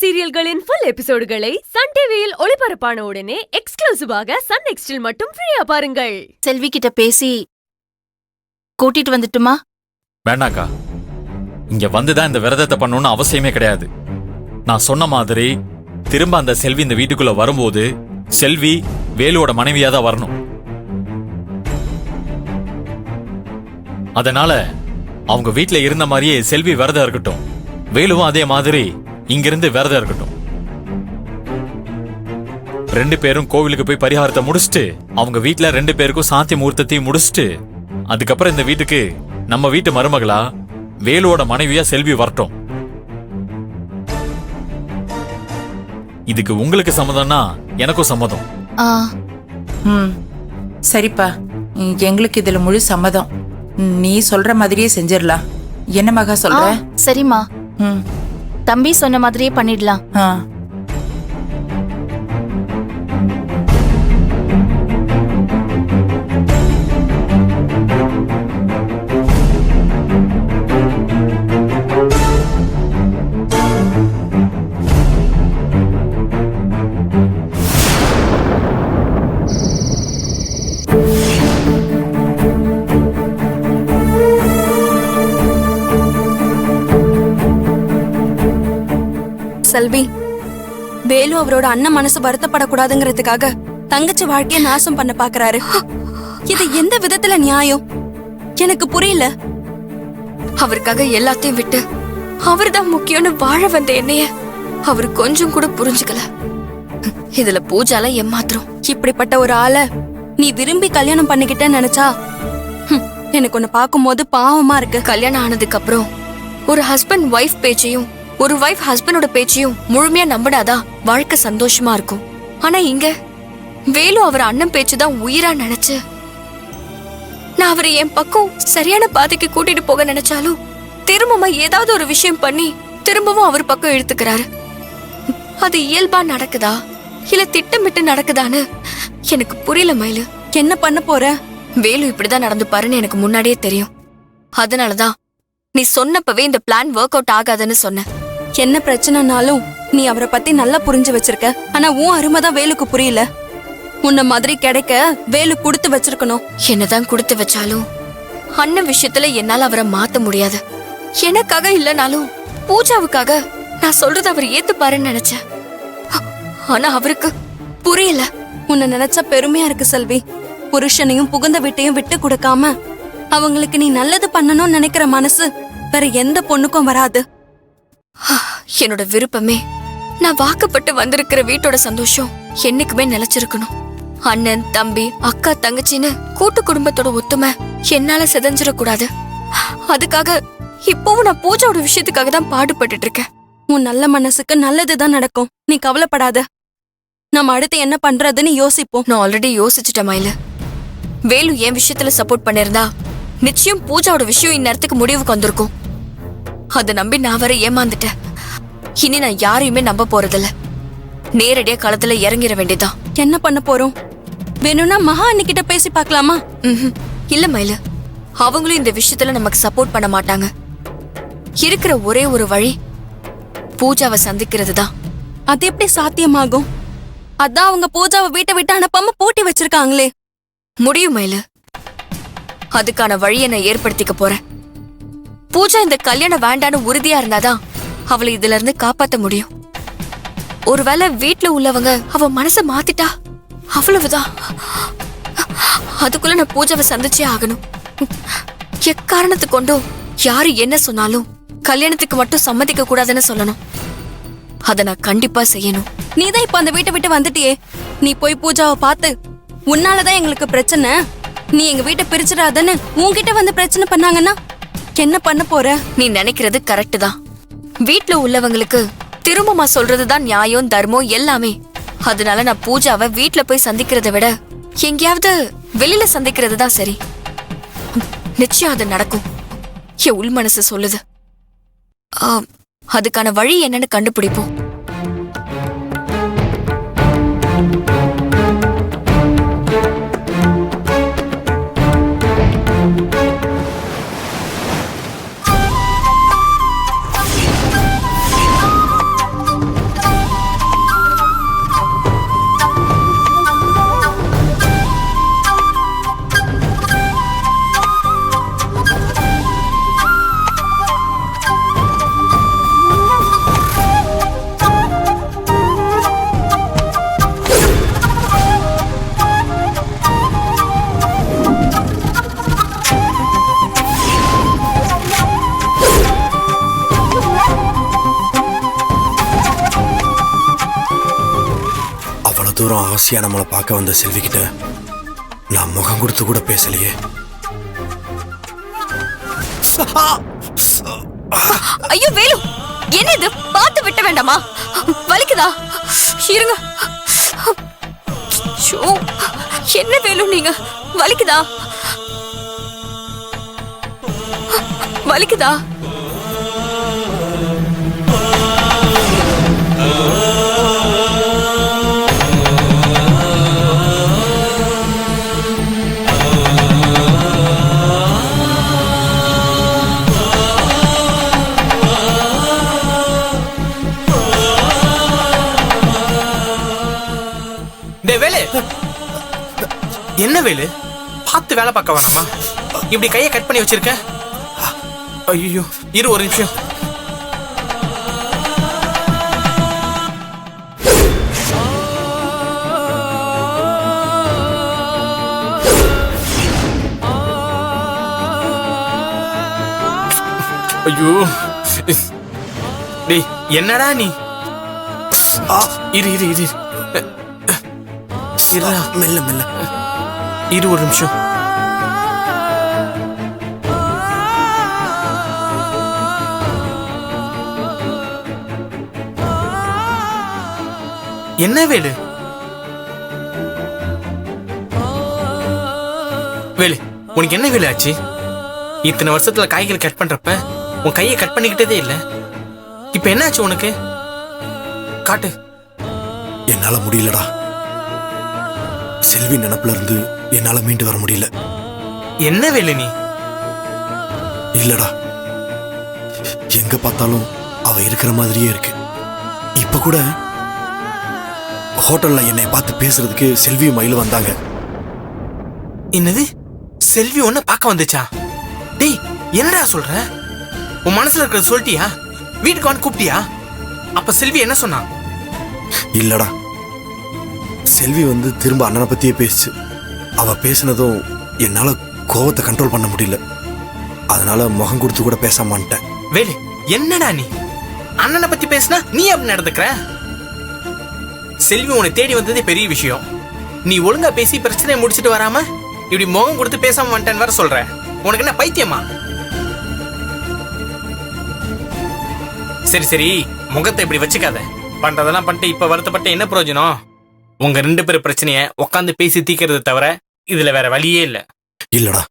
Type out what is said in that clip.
சீரியல்களின் full எபிசோடுகளை Sun டிவியில் ஒளிபரப்பான உடனே எக்ஸ்க்ளூசிவாக சன் நெக்ஸ்டில் மட்டும் ஃப்ரீயா பாருங்கள். செல்வி கிட்ட பேசி கூட்டிட்டு வந்துட்டுமா? வேண்டாக்கா, இங்க வந்துதான் இந்த விரதத்தை பண்ணணும்னு அவசியமே கிடையாது. நான் சொன்ன மாதிரி திரும்ப அந்த செல்வி இந்த வீட்டுக்குள்ள வரும்போது செல்வி வேலுவோட மனைவியா தான் வரணும். அதனால அவங்க வீட்டுல இருந்த மாதிரியே செல்வி விரதம் இருக்கட்டும், வேலுவும் அதே மாதிரி இங்கிருந்து விரதம் இருக்கட்டும். 2 பேரும் கோவிலுக்கு போய் பரிகாரத்தை முடிச்சுட்டு அவங்க வீட்டுல 2 பேருக்கும் சாந்தி முகூர்த்தத்தையும் முடிச்சுட்டு அதுக்கப்புறம் இந்த வீட்டுக்கு நம்ம வீட்டு மருமகளா வேலுவோட மனைவியா செல்வி வரட்டும். இதுக்கு உங்களுக்கு சம்மதம்னா எனக்கும் சம்மதம். சரிப்பா, எங்களுக்கு இதுல முழு சம்மதம். நீ சொல்ற மாதிரியே செஞ்சிடலாம். என்ன மகா சொல்ற? சரிம்மா, தம்பி சொன்ன மாதிரியே பண்ணிடலாம். செல்வி, வேலு அவரோட அண்ணன் மனசு வருத்தப்படக்கூடாதுங்கிறதுக்காக தங்கச்சி வாழ்க்கைய நாசம் பண்ண பாக்குறாரு. இது எந்த விதத்துல நியாயம் எனக்கு புரியல. அவருக்காக எல்லாத்தையும் விட்டு அவர்தான் முக்கியம்னு வாழ வந்த என்னைய அவரு கொஞ்சம் கூட புரிஞ்சுக்கல. இதுல பூஜால ஏமாத்திரம். இப்படிப்பட்ட ஒரு ஆளை நீ விரும்பி கல்யாணம் பண்ணிக்கிட்ட நினைச்சா எனக்கு ஒன்னு பாக்கும்போது பாவமா இருக்கு. கல்யாணம் ஆனதுக்கு அப்புறம் ஒரு ஹஸ்பண்ட் ஒய்ஃப் பேச்சையும் ஒரு வைஃப் ஹஸ்பண்டோட பேச்சையும் முழுமையா நம்பினாதான் வாழ்க்கை சந்தோஷமா இருக்கும். ஆனா இங்க வேலு அவர் அண்ணன் பேச்சுதான் உயிரா நினைச்சு நான் அவரை என் பக்கம் சரியான பாதைக்கு கூட்டிட்டு போக நினைச்சாலும் திரும்பவும் ஏதாவது ஒரு விஷயம் பண்ணி திரும்பவும் அவர் பக்கம் இழுத்துக்கிறாரு. அது இயல்பா நடக்குதா இல்ல திட்டமிட்டு நடக்குதான்னு எனக்கு புரியல. மயிலு, என்ன பண்ண போற? வேலு இப்படிதான் நடந்துப்பாருன்னு எனக்கு முன்னாடியே தெரியும். அதனாலதான் நீ சொன்னப்பவே இந்த பிளான் ஒர்க் அவுட் ஆகாதுன்னு சொன்ன. என்ன பிரச்சனைனாலும் நீ அவரை பத்தி நல்லா புரிஞ்சு வச்சிருக்க. ஆனா உன் அருமைதான் வேலுக்கு புரியல. உன்ன மாதிரி கிடைக்க வேலு கொடுத்து வச்சிருக்கணும். என்னதான் கொடுத்து வச்சாலும் அண்ணன் விஷயத்துல என்னால அவரை மாத்த முடியாது. எனக்காக இல்லனாலும் பூஜாவுக்காக நான் சொல்றது அவர் ஏத்துப்பாருன்னு நினைச்சேன். ஆனா அவருக்கு புரியல. உன்னை நினைச்சா பெருமையா இருக்கு செல்வி. புருஷனையும் புகுந்த வீட்டையும் விட்டு கொடுக்காம அவங்களுக்கு நீ நல்லது பண்ணணும்னு நினைக்கிற மனசு வேற எந்த பொண்ணுக்கும் வராது. என்னோட விருப்பமே நான் வாக்கப்பட்டு வந்திருக்கிற வீட்டோட சந்தோஷம் என்னைக்குமே நிலைச்சிருக்கணும். அண்ணன் தம்பி அக்கா தங்கச்சின்னு கூட்டு குடும்பத்தோட ஒத்துமை என்னால சிதைஞ்சிடக்கூடாது. அதுக்காக இப்பவும் நான் பூஜாவோட விஷயத்துக்காக தான் பாடுபட்டு இருக்கேன். உன் நல்ல மனசுக்கு நல்லதுதான் நடக்கும், நீ கவலைப்படாத. நம்ம அடுத்து என்ன பண்றதுன்னு யோசிப்போம். நான் ஆல்ரெடி யோசிச்சுட்டேன் மயிலு. வேலு என் விஷயத்துல சப்போர்ட் பண்ணிருந்தா நிச்சயம் பூஜாவோட விஷயம் இந்நேரத்துக்கு முடிவுக்கு வந்திருக்கும். அதை நம்பி நான் வர ஏமாந்துட்டேன். இனி நான் யாரையுமே நம்ப போறதில்ல. நேரடியா களத்துல இறங்கிட வேண்டியதான். என்ன பண்ண போறோம்? வேணும்னா மகா அண்ணிக்கிட்ட பேசி பார்க்கலாமா? இல்ல மயிலு, அவங்களும் இந்த விஷயத்துல நமக்கு சப்போர்ட் பண்ண மாட்டாங்க. இருக்கிற ஒரே ஒரு வழி பூஜாவை சந்திக்கிறது தான். அது எப்படி சாத்தியமாகும்? அதான் அவங்க பூஜாவை வீட்டை விட்டு அனுப்பாம போட்டி வச்சிருக்காங்களே. முடியும் மயிலு, அதுக்கான வழியை நான் ஏற்படுத்திக்க போறேன். பூஜா இந்த கல்யாணம் வேண்டான்னு உறுதியா இருந்தாதான் அவளை இதுல இருந்து காப்பாத்த முடியும். ஒருவேளை வீட்டுல உள்ளவங்க அவ மனச மாத்திட்டா அவ்வளவுதான். அதுக்குள்ள நான் பூஜாவை சந்திச்சே ஆகணும். எக்காரணத்து கொண்டும் யாரு என்ன சொன்னாலும் கல்யாணத்துக்கு மட்டும் சம்மதிக்க கூடாதுன்னு சொல்லணும். அத நான் கண்டிப்பா செய்யணும். நீதான் இப்ப அந்த வீட்டை விட்டு வந்துட்டியே, நீ போய் பூஜாவை பார்த்து உன்னாலதான் எங்களுக்கு பிரச்சனை, நீ எங்க வீட்டை பிரிச்சிடாதன்னு உன்கிட்ட வந்து பிரச்சனை பண்ணாங்கன்னா என்ன பண்ண போற? நீ நினைக்கிறது கரெக்ட் தான். வீட்டுல உள்ளவங்களுக்கு திரும்பமா சொல்றதுதான் நியாயம் தர்மம் எல்லாமே. அதனால நான் பூஜாவை வீட்டுல போய் சந்திக்கிறத விட எங்கேயாவது வெளியில சந்திக்கிறது தான் சரி. நிச்சயம் அது நடக்கும். என் உள் மனசு சொல்லுது. அதுக்கான வழி என்னன்னு கண்டுபிடிப்போம். தூரம் ஆசையா நம்மளை பார்க்க வந்த செல்விக்கிட்ட நான் முகம் கொடுத்து கூட பேசலையே. ஐயோ வேலு, என்ன இது? பார்த்து விட்ட வேண்டாமா? வலிக்குதா? இருங்க. ஷோ, என்ன வேலு நீங்க? வலிக்குதா? வலிக்குதா? வேலு, என்ன வேலு? பார்த்து வேலை பார்க்க வேணாமா? இப்படி கையை கட் பண்ணி வச்சிருக்க. ஐயோ, இரு ஒரு நிமிஷம். ஐயோ, டேய் என்னடா நீ? இரு இரு இரு மெல்ல மெல்ல இரு ஒரு நிமிஷம். என்ன வேலு? வேலு, உனக்கு என்ன வேலை ஆச்சு? இத்தனை வருஷத்துல காய்கறி கட் பண்றப்ப உன் கையை கட் பண்ணிக்கிட்டதே இல்ல. இப்ப என்ன ஆச்சு உனக்கு? காட்டு. என்னால முடியலடா. செல்வி நினப்புல இருந்து என்னால மீண்டு வர முடியல. என்ன வேலை நீ? இல்லடா, எங்க பார்த்தாலும் அவ இருக்கிற மாதிரியே இருக்கு. இப்ப கூட ஹோட்டல்ல என்னை பார்த்து பேசுறதுக்கு செல்வியும் மயிலும் வந்தாங்க. என்னது? செல்வி ஒன்ன பார்க்க வந்துச்சா? டேய் என்னடா சொல்ற? உன் மனசுல இருக்கிறது சொல்லிட்டியா? வீட்டுக்கு வந்து கூப்பிட்டியா? அப்ப செல்வி என்ன சொன்னா? இல்லடா, செல்வி வந்து திரும்ப அண்ணனை பத்தியே பேசுச்சு. அவ பேசினதும் என்னால கோவத்தை கண்ட்ரோல் பண்ண முடியல. அதனால முகம் கொடுத்து கூட பேசாமட்டேன். வேலு, என்னடா நீ? அண்ணனை பத்தி பேசினா நீ அப்படி நடந்துக்கிற? செல்வி உன்னை தேடி வந்ததே பெரிய விஷயம். நீ ஒழுங்கா பேசி பிரச்சனையை முடிச்சிட்டு வராம இப்படி முகம் கொடுத்து பேசாம வந்துட்டேன்னு வேற சொல்ற. உனக்கு என்ன பைத்தியமா? சரி சரி, முகத்தை இப்படி வச்சுக்காத. பண்றதெல்லாம் பண்ணிட்டு இப்ப வருத்தப்பட்ட என்ன பிரயோஜனம்? உங்க ரெண்டு பேரும் பிரச்சனைய உட்காந்து பேசி தீக்கிறது தவிர இதுல வேற வழியே இல்ல. இல்லடா,